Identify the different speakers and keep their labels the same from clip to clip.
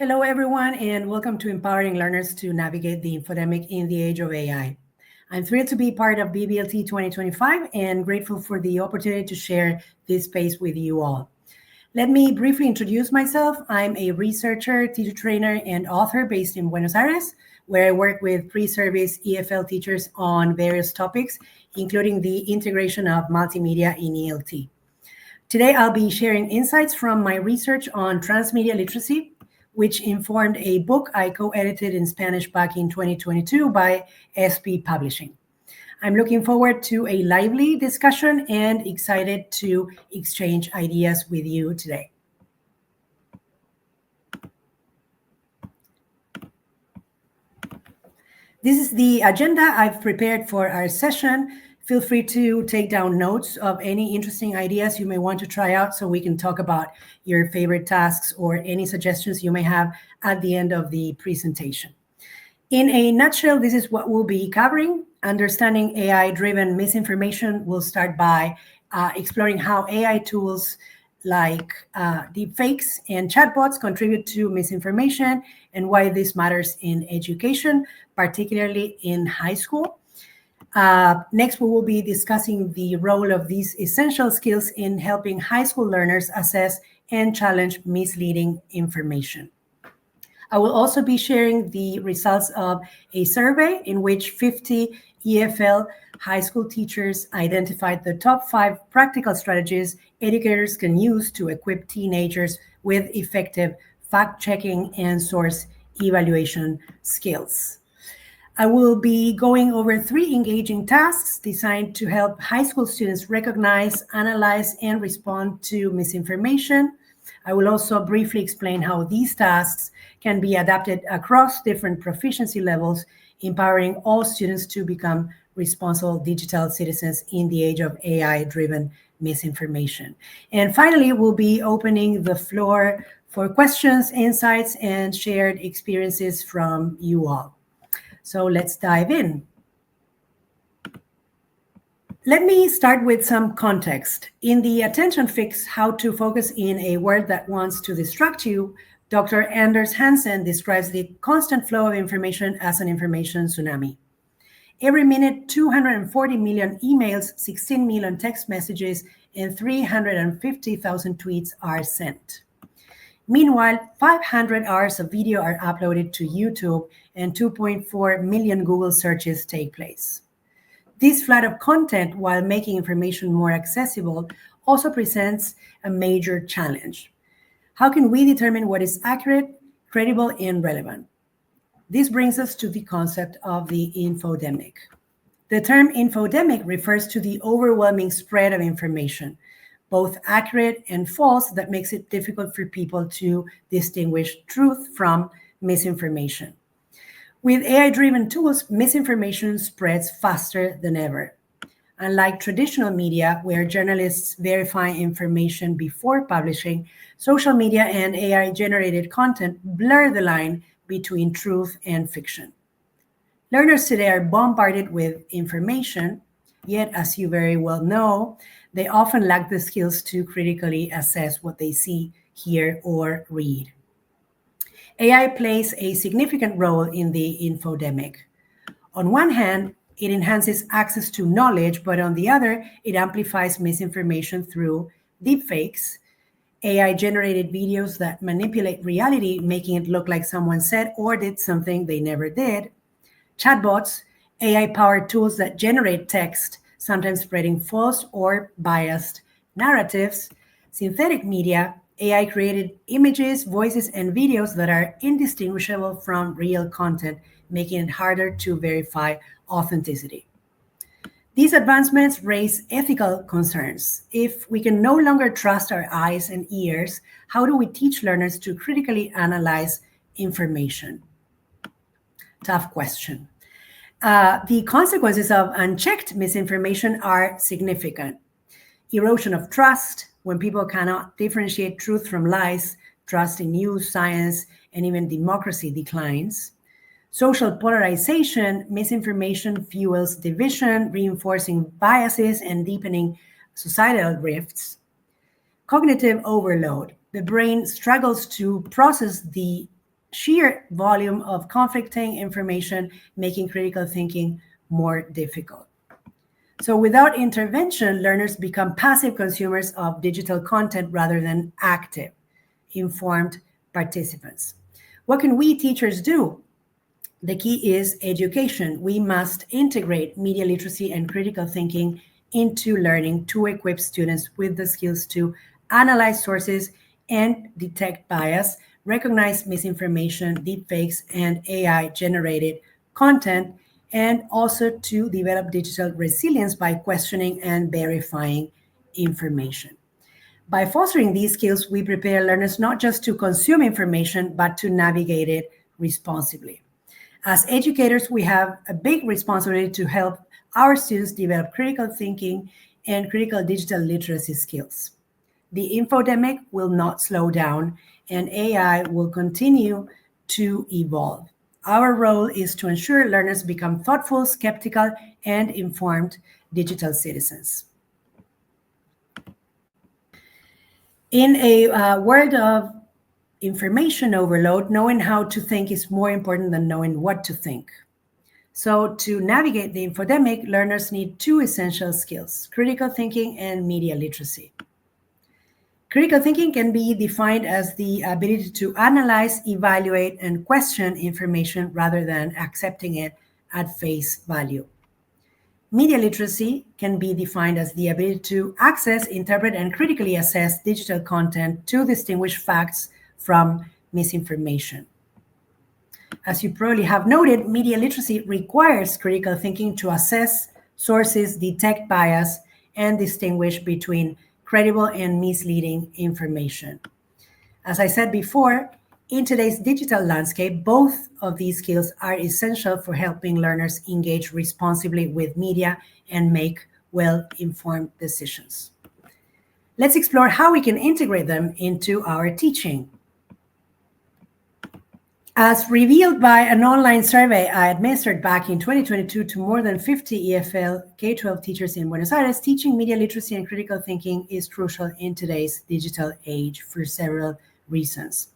Speaker 1: Hello, everyone, and welcome to Empowering Learners to Navigate the Infodemic in the Age of AI. I'm thrilled to be part of BBELT 2025 and grateful for the opportunity to share this space with you all. Let me briefly introduce myself. I'm a researcher, teacher trainer, and author based in Buenos Aires, where I work with pre-service EFL teachers on various topics, including the integration of multimedia in ELT. Today, I'll be sharing insights from my research on transmedia literacy, which informed a book I co-edited in Spanish back in 2022 by SP Publishing. I'm looking forward to a lively discussion and excited to exchange ideas with you today. This is the agenda I've prepared for our session. Feel free to take down notes of any interesting ideas you may want to try out so we can talk about your favorite tasks or any suggestions you may have at the end of the presentation. In a nutshell, this is what we'll be covering. Understanding AI-driven misinformation. We'll start by exploring how AI tools like deepfakes and chatbots contribute to misinformation and why this matters in education, particularly in high school. Next, we will be discussing the role of these essential skills in helping high school learners assess and challenge misleading information. I will also be sharing the results of a survey in which 50 EFL high school teachers identified the top 5 practical strategies educators can use to equip teenagers with effective fact-checking and source evaluation skills. I will be going over 3 engaging tasks designed to help high school students recognize, analyze, and respond to misinformation. I will also briefly explain how these tasks can be adapted across different proficiency levels, empowering all students to become responsible digital citizens in the age of AI-driven misinformation. And finally, we'll be opening the floor for questions, insights, and shared experiences from you all. So let's dive in. Let me start with some context. In the attention fix, How to Focus in a World That Wants to Distract You, Dr. Anders Hansen describes the constant flow of information as an information tsunami. Every minute, 240 million emails, 16 million text messages, and 350,000 tweets are sent. Meanwhile, 500 hours of video are uploaded to YouTube and 2.4 million Google searches take place. This flood of content, while making information more accessible, also presents a major challenge. How can we determine what is accurate, credible, and relevant? This brings us to the concept of the infodemic. The term infodemic refers to the overwhelming spread of information, both accurate and false, that makes it difficult for people to distinguish truth from misinformation. With AI-driven tools, misinformation spreads faster than ever. Unlike traditional media, where journalists verify information before publishing, social media and AI-generated content blur the line between truth and fiction. Learners today are bombarded with information, yet, as you very well know, they often lack the skills to critically assess what they see, hear, or read. AI plays a significant role in the infodemic. On one hand, it enhances access to knowledge, but on the other, it amplifies misinformation through deepfakes, AI-generated videos that manipulate reality, making it look like someone said or did something they never did, chatbots, AI-powered tools that generate text, sometimes spreading false or biased narratives, synthetic media, AI-created images, voices, and videos that are indistinguishable from real content, making it harder to verify authenticity. These advancements raise ethical concerns. If we can no longer trust our eyes and ears, how do we teach learners to critically analyze information? Tough question. The consequences of unchecked misinformation are significant. Erosion of trust, when people cannot differentiate truth from lies, trust in news, science, and even democracy declines. Social polarization, misinformation fuels division, reinforcing biases and deepening societal rifts. Cognitive overload. The brain struggles to process the sheer volume of conflicting information, making critical thinking more difficult. So without intervention, learners become passive consumers of digital content rather than active, informed participants. What can we teachers do? The key is education. We must integrate media literacy and critical thinking into learning to equip students with the skills to analyze sources and detect bias, recognize misinformation, deepfakes, and AI-generated content, and also to develop digital resilience by questioning and verifying information. By fostering these skills, we prepare learners not just to consume information, but to navigate it responsibly. As educators, we have a big responsibility to help our students develop critical thinking and critical digital literacy skills. The infodemic will not slow down, and AI will continue to evolve. Our role is to ensure learners become thoughtful, skeptical, and informed digital citizens. In a world of information overload, knowing how to think is more important than knowing what to think. So to navigate the infodemic, learners need two essential skills: critical thinking and media literacy. Critical thinking can be defined as the ability to analyze, evaluate, and question information rather than accepting it at face value. Media literacy can be defined as the ability to access, interpret, and critically assess digital content to distinguish facts from misinformation. As you probably have noted, media literacy requires critical thinking to assess sources, detect bias, and distinguish between credible and misleading information. As I said before, in today's digital landscape, both of these skills are essential for helping learners engage responsibly with media and make well-informed decisions. Let's explore how we can integrate them into our teaching. As revealed by an online survey I administered back in 2022 to more than 50 EFL K-12 teachers in Buenos Aires, teaching media literacy and critical thinking is crucial in today's digital age for several reasons.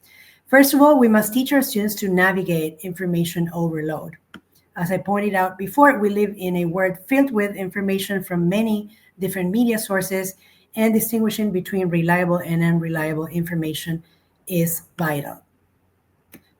Speaker 1: First of all, we must teach our students to navigate information overload. As I pointed out before, we live in a world filled with information from many different media sources, and distinguishing between reliable and unreliable information is vital.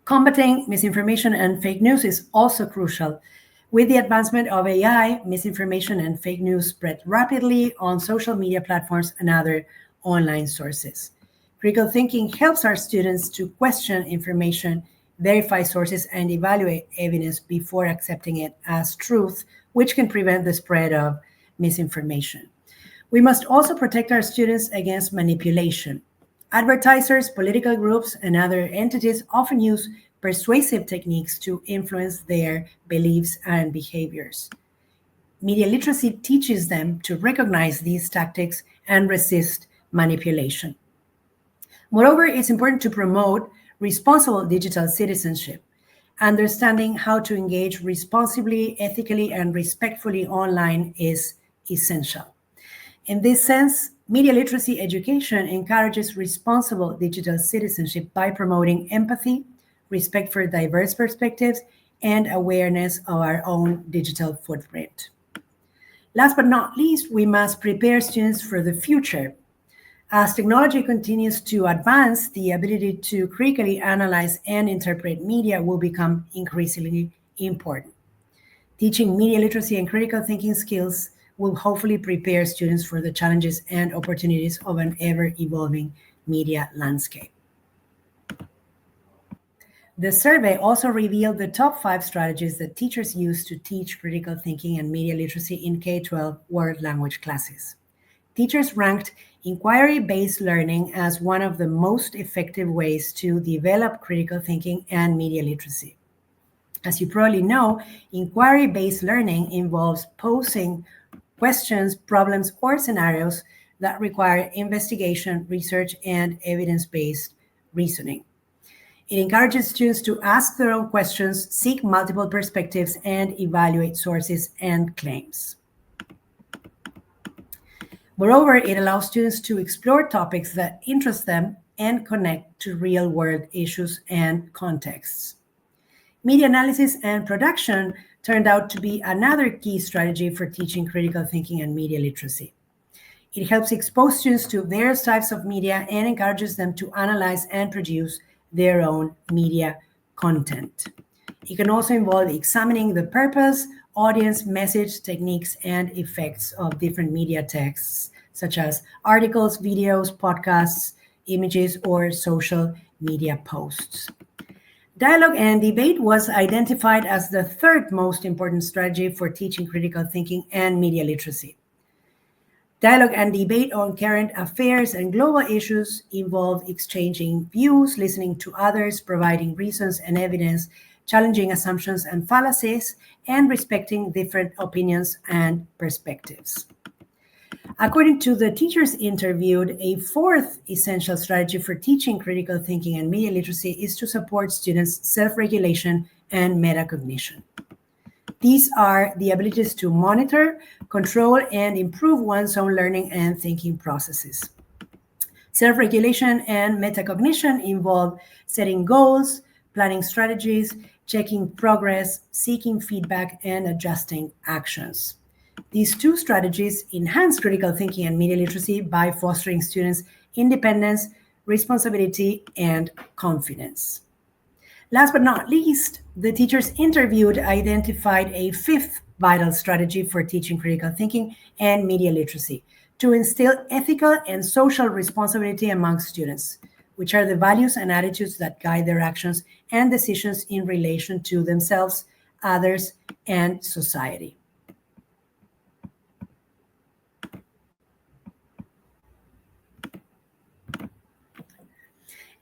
Speaker 1: Combating misinformation and fake news is also crucial. With the advancement of AI, misinformation and fake news spread rapidly on social media platforms and other online sources. Critical thinking helps our students to question information, verify sources, and evaluate evidence before accepting it as truth, which can prevent the spread of misinformation. We must also protect our students against manipulation. Advertisers, political groups, and other entities often use persuasive techniques to influence their beliefs and behaviors. Media literacy teaches them to recognize these tactics and resist manipulation. Moreover, it's important to promote responsible digital citizenship. Understanding how to engage responsibly, ethically, and respectfully online is essential. In this sense, media literacy education encourages responsible digital citizenship by promoting empathy, respect for diverse perspectives, and awareness of our own digital footprint. Last but not least, we must prepare students for the future. As technology continues to advance, the ability to critically analyze and interpret media will become increasingly important. Teaching media literacy and critical thinking skills will hopefully prepare students for the challenges and opportunities of an ever-evolving media landscape. The survey also revealed the top 5 strategies that teachers use to teach critical thinking and media literacy in K-12 world language classes. Teachers ranked inquiry-based learning as one of the most effective ways to develop critical thinking and media literacy. As you probably know, inquiry-based learning involves posing questions, problems, or scenarios that require investigation, research, and evidence-based reasoning. It encourages students to ask their own questions, seek multiple perspectives, and evaluate sources and claims. Moreover, it allows students to explore topics that interest them and connect to real-world issues and contexts. Media analysis and production turned out to be another key strategy for teaching critical thinking and media literacy. It helps expose students to various types of media and encourages them to analyze and produce their own media content. It can also involve examining the purpose, audience, message, techniques, and effects of different media texts, such as articles, videos, podcasts, images, or social media posts. Dialogue and debate was identified as the third most important strategy for teaching critical thinking and media literacy. Dialogue and debate on current affairs and global issues involve exchanging views, listening to others, providing reasons and evidence, challenging assumptions and fallacies, and respecting different opinions and perspectives. According to the teachers interviewed, a fourth essential strategy for teaching critical thinking and media literacy is to support students' self-regulation and metacognition. These are the abilities to monitor, control, and improve one's own learning and thinking processes. Self-regulation and metacognition involve setting goals, planning strategies, checking progress, seeking feedback, and adjusting actions. These two strategies enhance critical thinking and media literacy by fostering students' independence, responsibility, and confidence. Last but not least, the teachers interviewed identified a fifth vital strategy for teaching critical thinking and media literacy: to instill ethical and social responsibility among students, which are the values and attitudes that guide their actions and decisions in relation to themselves, others, and society.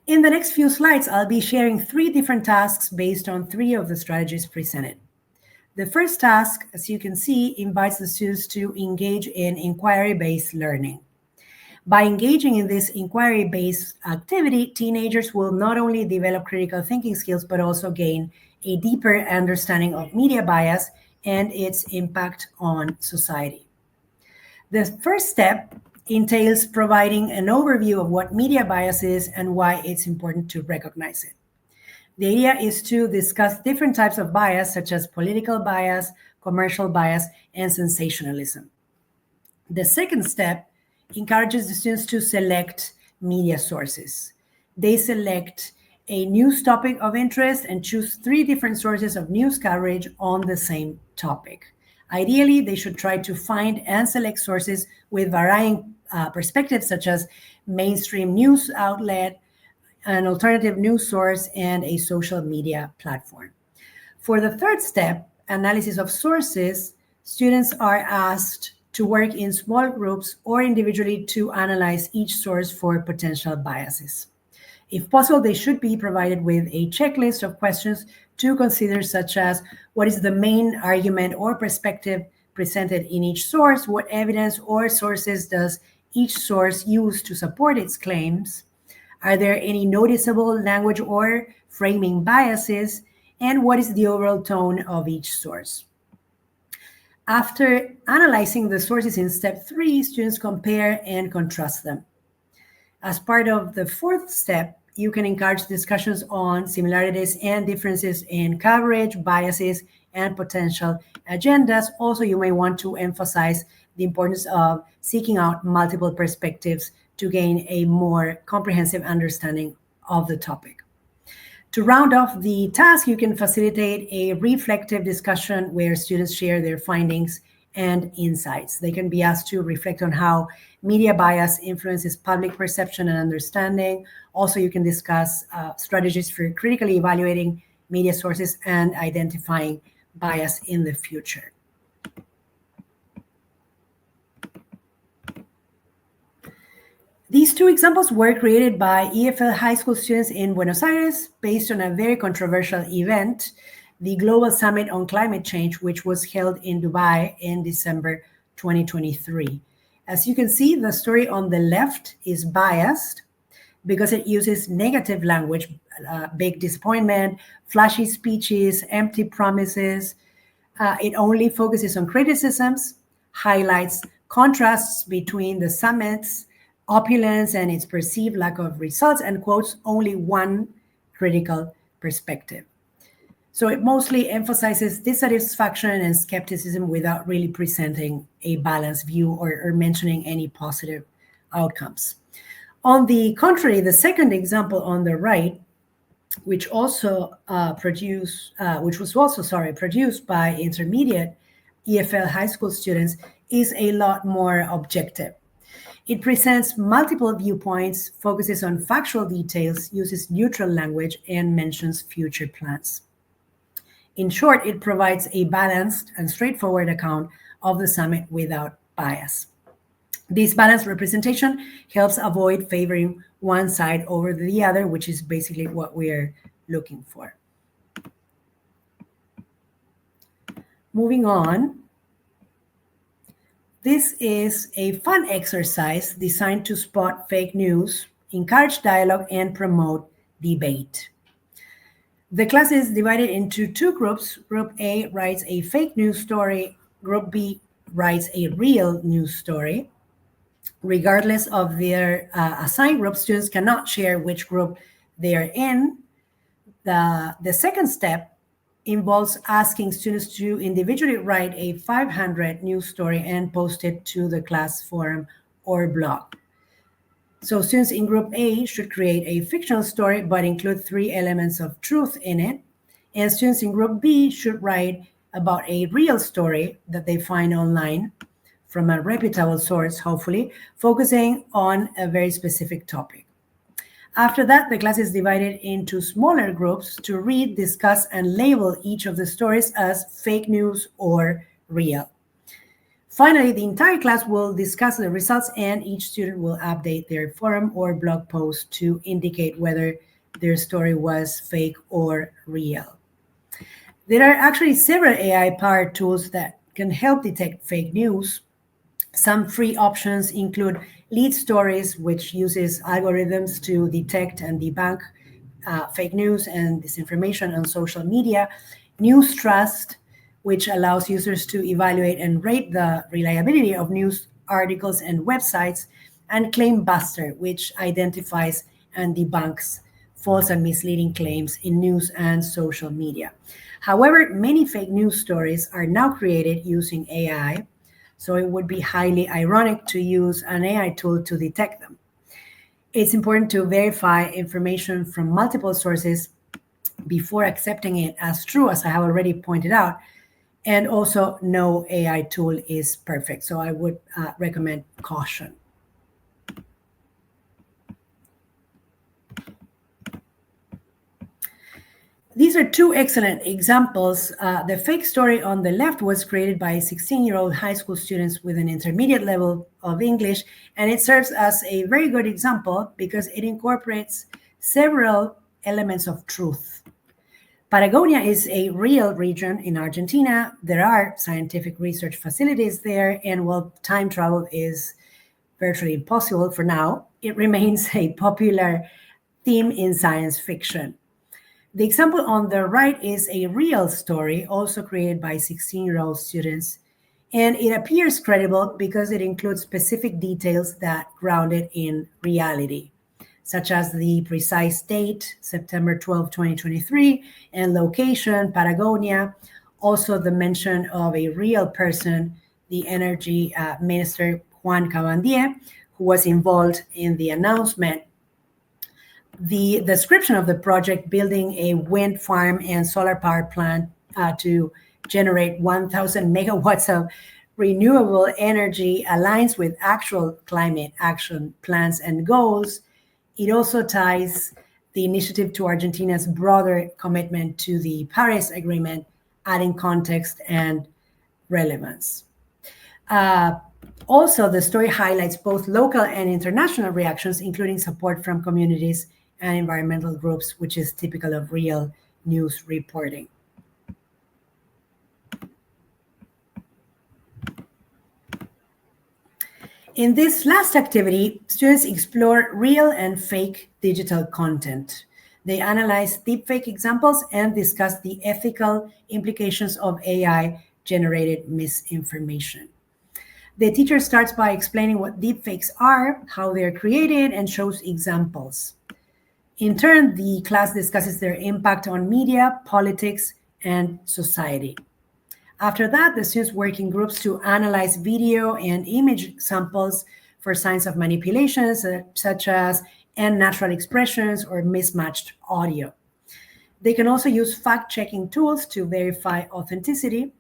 Speaker 1: In the next few slides, I'll be sharing 3 different tasks based on 3 of the strategies presented. The first task, as you can see, invites the students to engage in inquiry-based learning. By engaging in this inquiry-based activity, teenagers will not only develop critical thinking skills, but also gain a deeper understanding of media bias and its impact on society. The first step entails providing an overview of what media bias is and why it's important to recognize it. The idea is to discuss different types of bias, such as political bias, commercial bias, and sensationalism. The second step encourages the students to select media sources. They select a news topic of interest and choose 3 different sources of news coverage on the same topic. Ideally, they should try to find and select sources with varying perspectives, such as mainstream news outlet, an alternative news source, and a social media platform. For the third step, analysis of sources, students are asked to work in small groups or individually to analyze each source for potential biases. If possible, they should be provided with a checklist of questions to consider, such as what is the main argument or perspective presented in each source, what evidence or sources does each source use to support its claims, are there any noticeable language or framing biases, and what is the overall tone of each source. After analyzing the sources in step 3, students compare and contrast them. As part of the fourth step, you can encourage discussions on similarities and differences in coverage, biases, and potential agendas. Also, you may want to emphasize the importance of seeking out multiple perspectives to gain a more comprehensive understanding of the topic. To round off the task, you can facilitate a reflective discussion where students share their findings and insights. They can be asked to reflect on how media bias influences public perception and understanding. Also, you can discuss strategies for critically evaluating media sources and identifying bias in the future. These 2 examples were created by EFL high school students in Buenos Aires based on a very controversial event, the Global Summit on Climate Change, which was held in Dubai in December 2023. As you can see, the story on the left is biased because it uses negative language, big disappointment, flashy speeches, empty promises. It only focuses on criticisms, highlights contrasts between the summits, opulence and its perceived lack of results, and quotes only one critical perspective. So it mostly emphasizes dissatisfaction and skepticism without really presenting a balanced view or mentioning any positive outcomes. On the contrary, the second example on the right, which was also produced by intermediate EFL high school students, is a lot more objective. It presents multiple viewpoints, focuses on factual details, uses neutral language, and mentions future plans. In short, it provides a balanced and straightforward account of the summit without bias. This balanced representation helps avoid favoring one side over the other, which is basically what we're looking for. Moving on. This is a fun exercise designed to spot fake news, encourage dialogue, and promote debate. The class is divided into two groups. Group A writes a fake news story. Group B writes a real news story. Regardless of their assigned group, students cannot share which group they are in. The second step involves asking students to individually write a 500 news story and post it to the class forum or blog. So students in group A should create a fictional story but include 3 elements of truth in it. And students in group B should write about a real story that they find online from a reputable source, hopefully, focusing on a very specific topic. After that, the class is divided into smaller groups to read, discuss, and label each of the stories as fake news or real. Finally, the entire class will discuss the results, and each student will update their forum or blog post to indicate whether their story was fake or real. There are actually several AI-powered tools that can help detect fake news. Some free options include Lead Stories, which uses algorithms to detect and debunk fake news and disinformation on social media. News Trust, which allows users to evaluate and rate the reliability of news articles and websites. And Claim Buster, which identifies and debunks false and misleading claims in news and social media. However, many fake news stories are now created using AI, so it would be highly ironic to use an AI tool to detect them. It's important to verify information from multiple sources before accepting it as true, as I have already pointed out. And also, no AI tool is perfect, so I would recommend caution. These are two excellent examples. The fake story on the left was created by 16-year-old high school students with an intermediate level of English, and it serves as a very good example because it incorporates several elements of truth. Patagonia is a real region in Argentina. There are scientific research facilities there, and while time travel is virtually impossible for now, it remains a popular theme in science fiction. The example on the right is a real story, also created by 16-year-old students, and it appears credible because it includes specific details that ground it in reality, such as the precise date, September 12, 2023, and location, Patagonia. Also, the mention of a real person, the Energy Minister Juan, who was involved in the announcement. The description of the project, building a wind farm and solar power plant to generate 1,000 megawatts of renewable energy, aligns with actual climate action plans and goals. It also ties the initiative to Argentina's broader commitment to the Paris Agreement, adding context and relevance. Also, the story highlights both local and international reactions, including support from communities and environmental groups, which is typical of real news reporting. In this last activity, students explore real and fake digital content. They analyze deepfake examples and discuss the ethical implications of AI-generated misinformation. The teacher starts by explaining what deepfakes are, how they're created, and shows examples. In turn, the class discusses their impact on media, politics, and society. After that, the students work in groups to analyze video and image samples for signs of manipulations, such as unnatural expressions or mismatched audio. They can also use fact-checking tools to verify authenticity,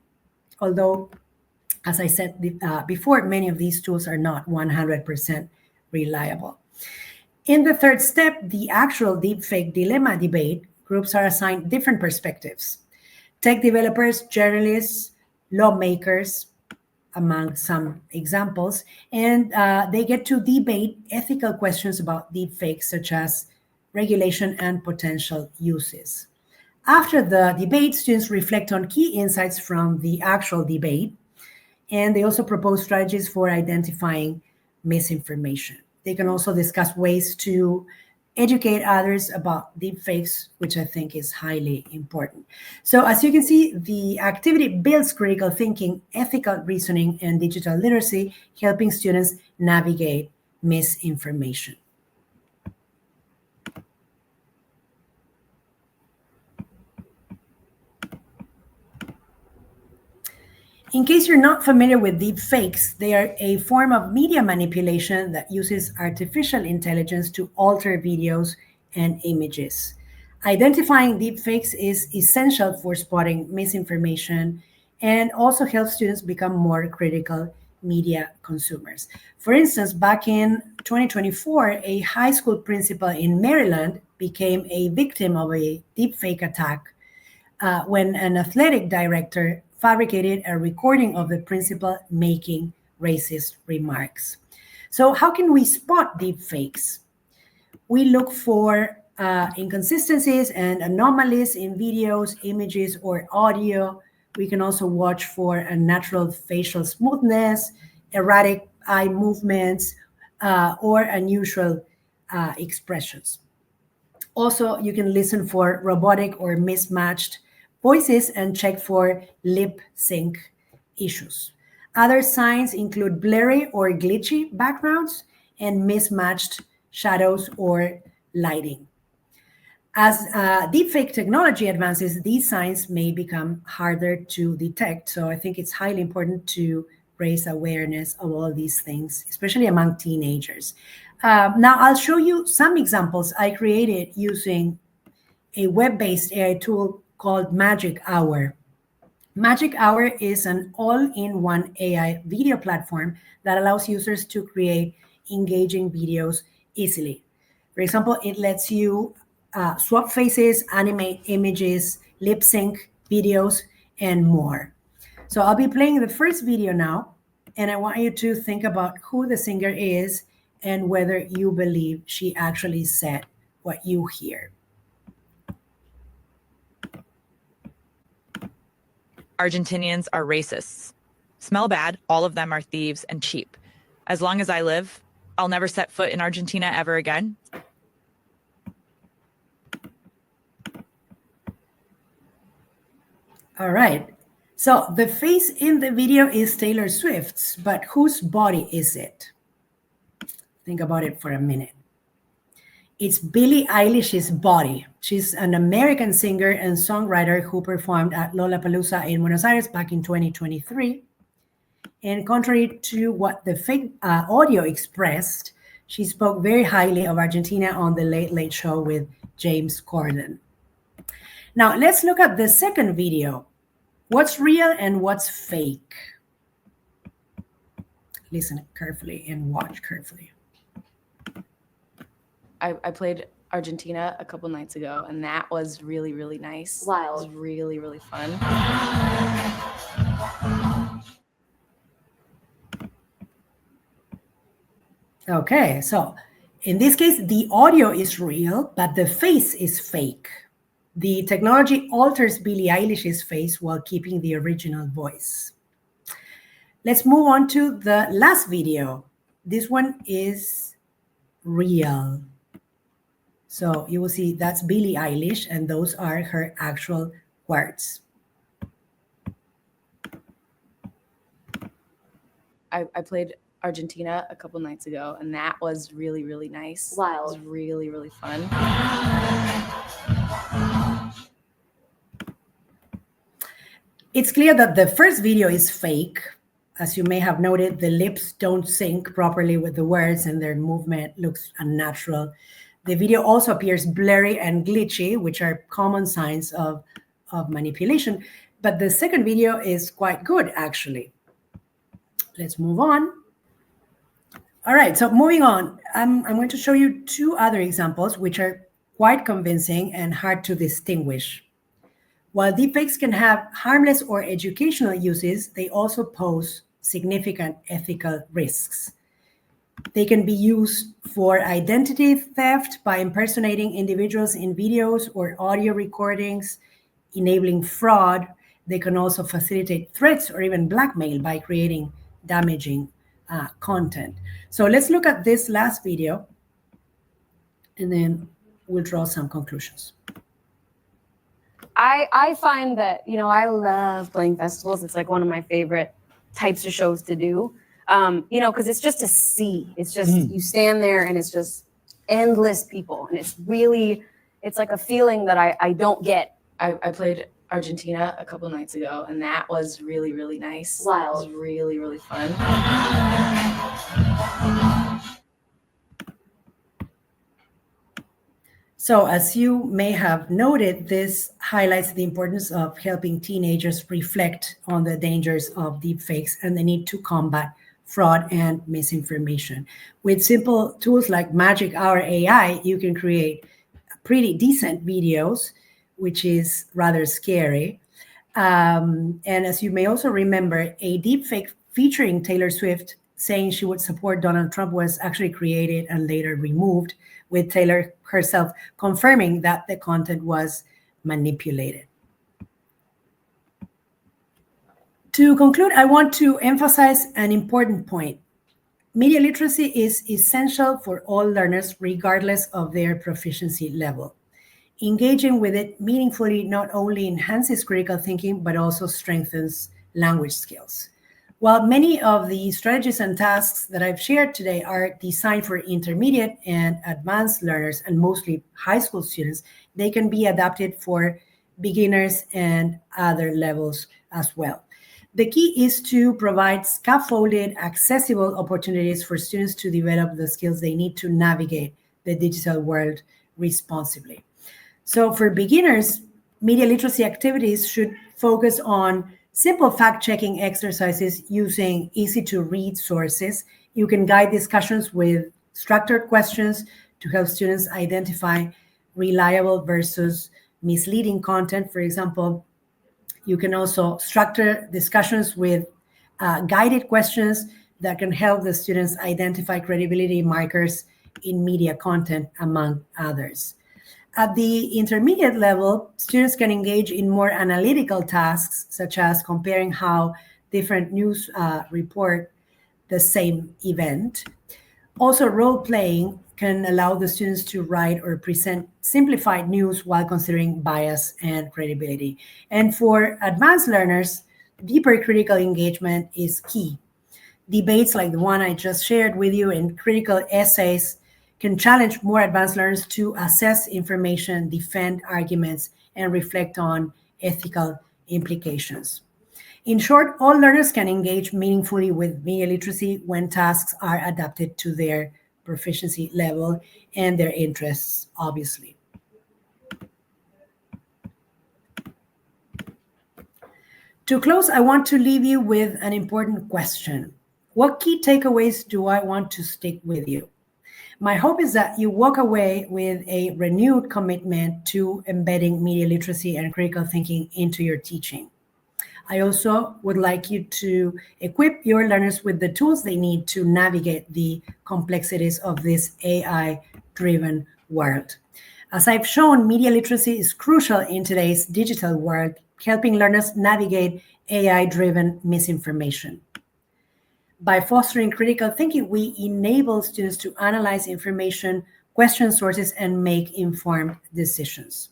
Speaker 1: although, as I said before, many of these tools are not 100% reliable. In the third step, the actual deepfake dilemma debate, groups are assigned different perspectives. Tech developers, journalists, lawmakers, among some examples, and they get to debate ethical questions about deepfakes, such as regulation and potential uses. After the debate, students reflect on key insights from the actual debate, and they also propose strategies for identifying misinformation. They can also discuss ways to educate others about deepfakes, which I think is highly important. So as you can see, the activity builds critical thinking, ethical reasoning, and digital literacy, helping students navigate misinformation. In case you're not familiar with deepfakes, they are a form of media manipulation that uses artificial intelligence to alter videos and images. Identifying deepfakes is essential for spotting misinformation and also helps students become more critical media consumers. For instance, back in 2024, a high school principal in Maryland became a victim of a deepfake attack when an athletic director fabricated a recording of the principal making racist remarks. So how can we spot deepfakes? We look for inconsistencies and anomalies in videos, images, or audio. We can also watch for unnatural facial smoothness, erratic eye movements, or unusual expressions. Also, you can listen for robotic or mismatched voices and check for lip sync issues. Other signs include blurry or glitchy backgrounds and mismatched shadows or lighting. As deepfake technology advances, these signs may become harder to detect. So I think it's highly important to raise awareness of all these things, especially among teenagers. Now, I'll show you some examples I created using a web-based AI tool called Magic Hour. Magic Hour is an all-in-one AI video platform that allows users to create engaging videos easily. For example, it lets you swap faces, animate images, lip sync videos, and more. So I'll be playing the first video now, and I want you to think about who the singer is and whether you believe she actually said what you hear.
Speaker 2: Argentinians are racists. Smell bad, all of them are thieves and cheap. As long as I live, I'll never set foot in Argentina ever again.
Speaker 1: All right. So the face in the video is Taylor Swift's, but whose body is it? Think about it for a minute. It's Billie Eilish's body. She's an American singer and songwriter who performed at Lollapalooza in Buenos Aires back in 2023. And contrary to what the fake audio expressed, she spoke very highly of Argentina on the Late Late Show with James Corden. Now, let's look at the second video. What's real and what's fake? Listen carefully and watch carefully.
Speaker 3: I played Argentina a couple nights ago, and that was really, really nice. Wow. It was really, really fun.
Speaker 1: Okay, so in this case, the audio is real, but the face is fake. The technology alters Billie Eilish's face while keeping the original voice. Let's move on to the last video. This one is real. So you will see that's Billie Eilish, and those are her actual words.
Speaker 3: I played Argentina a couple nights ago, and that was really, really nice. Wild. It was really, really fun.
Speaker 1: It's clear that the first video is fake. As you may have noted, the lips don't sync properly with the words and their movement looks unnatural. The video also appears blurry and glitchy, which are common signs of manipulation. But the second video is quite good, actually. Let's move on. All right, so moving on, I'm going to show you two other examples which are quite convincing and hard to distinguish. While deepfakes can have harmless or educational uses, they also pose significant ethical risks. They can be used for identity theft by impersonating individuals in videos or audio recordings, enabling fraud. They can also facilitate threats or even blackmail by creating damaging content. So let's look at this last video, and then we'll draw some conclusions.
Speaker 4: I find that, I love playing festivals. It's like one of my favorite types of shows to do, because it's just a sea. It's just, you stand there and it's just endless people. And it's like a feeling that I don't get.
Speaker 3: I played Argentina a couple nights ago, and that was really, really nice. Wild. It was really, really fun.
Speaker 1: So as you may have noted, this highlights the importance of helping teenagers reflect on the dangers of deepfakes and the need to combat fraud and misinformation. With simple tools like Magic Hour AI, you can create pretty decent videos, which is rather scary. And as you may also remember, a deepfake featuring Taylor Swift saying she would support Donald Trump was actually created and later removed, with Taylor herself confirming that the content was manipulated. To conclude, I want to emphasize an important point. Media literacy is essential for all learners, regardless of their proficiency level. Engaging with it meaningfully not only enhances critical thinking, but also strengthens language skills. While many of the strategies and tasks that I've shared today are designed for intermediate and advanced learners, and mostly high school students, they can be adapted for beginners and other levels as well. The key is to provide scaffolded, accessible opportunities for students to develop the skills they need to navigate the digital world responsibly. So for beginners, media literacy activities should focus on simple fact-checking exercises using easy-to-read sources. You can guide discussions with structured questions to help students identify reliable versus misleading content. For example, you can also structure discussions with guided questions that can help the students identify credibility markers in media content, among others. At the intermediate level, students can engage in more analytical tasks, such as comparing how different news report the same event. Also, role-playing can allow the students to write or present simplified news while considering bias and credibility. And for advanced learners, deeper critical engagement is key. Debates like the one I just shared with you and critical essays can challenge more advanced learners to assess information, defend arguments, and reflect on ethical implications. In short, all learners can engage meaningfully with media literacy when tasks are adapted to their proficiency level and their interests, obviously. To close, I want to leave you with an important question. What key takeaways do I want to stick with you? My hope is that you walk away with a renewed commitment to embedding media literacy and critical thinking into your teaching. I also would like you to equip your learners with the tools they need to navigate the complexities of this AI-driven world. As I've shown, media literacy is crucial in today's digital world, helping learners navigate AI-driven misinformation. By fostering critical thinking, we enable students to analyze information, question sources, and make informed decisions.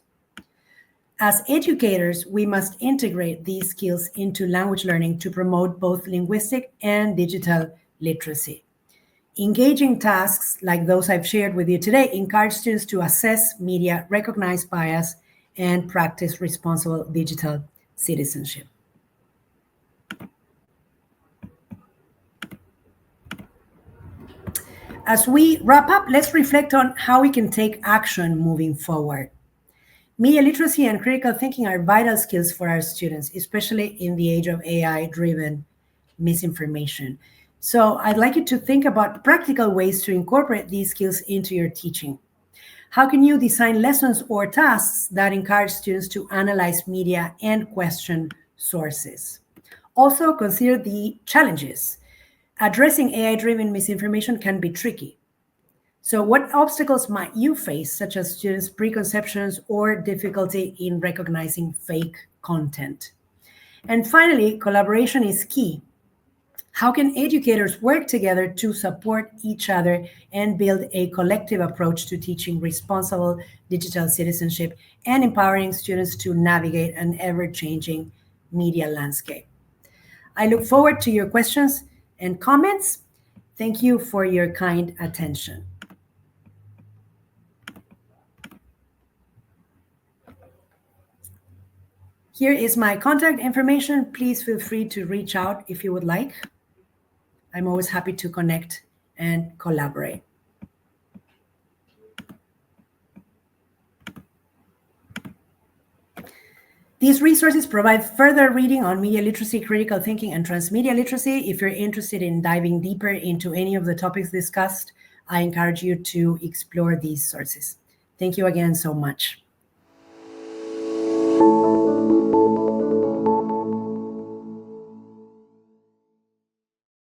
Speaker 1: As educators, we must integrate these skills into language learning to promote both linguistic and digital literacy. Engaging tasks like those I've shared with you today encourage students to assess media, recognize bias, and practice responsible digital citizenship. As we wrap up, let's reflect on how we can take action moving forward. Media literacy and critical thinking are vital skills for our students, especially in the age of AI-driven misinformation. So I'd like you to think about practical ways to incorporate these skills into your teaching. How can you design lessons or tasks that encourage students to analyze media and question sources? Also, consider the challenges. Addressing AI-driven misinformation can be tricky. So what obstacles might you face, such as students' preconceptions or difficulty in recognizing fake content? And finally, collaboration is key. How can educators work together to support each other and build a collective approach to teaching responsible digital citizenship and empowering students to navigate an ever-changing media landscape? I look forward to your questions and comments. Thank you for your kind attention. Here is my contact information. Please feel free to reach out if you would like. I'm always happy to connect and collaborate. These resources provide further reading on media literacy, critical thinking, and transmedia literacy. If you're interested in diving deeper into any of the topics discussed, I encourage you to explore these sources. Thank you again so much.